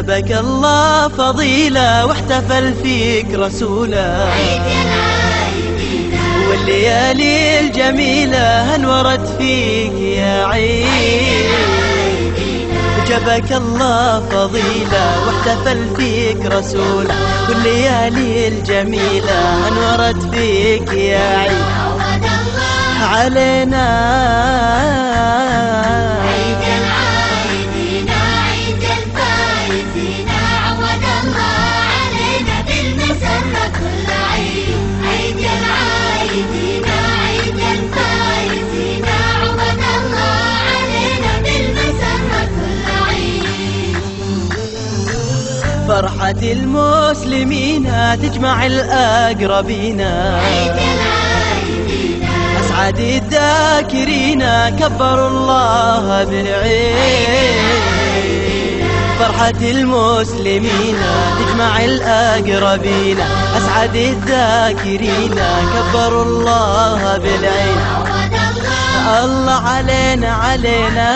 وجبك الله فضيلة واحتفل فيك رسوله، والليالي الجميلة انورت فيك يا عيد. وجبك الله فضيلة واحتفل فيك رسوله، والليالي الجميلة انورت فيك يا عيد علينا. عيد العايدين عيد الفايزين، عود الله علينا بالمسرة كل عيد. عيد العايدين عيد الفايزين، عود الله علينا بالمسرة كل عيد. فرحة المسلمين تجمع الأقربين، أسعد الذاكرين كبروا الله بالعيد. فرحة المسلمين تجمع الأقربين، أسعد الذاكرين كبروا الله بالعيد. الله علينا علينا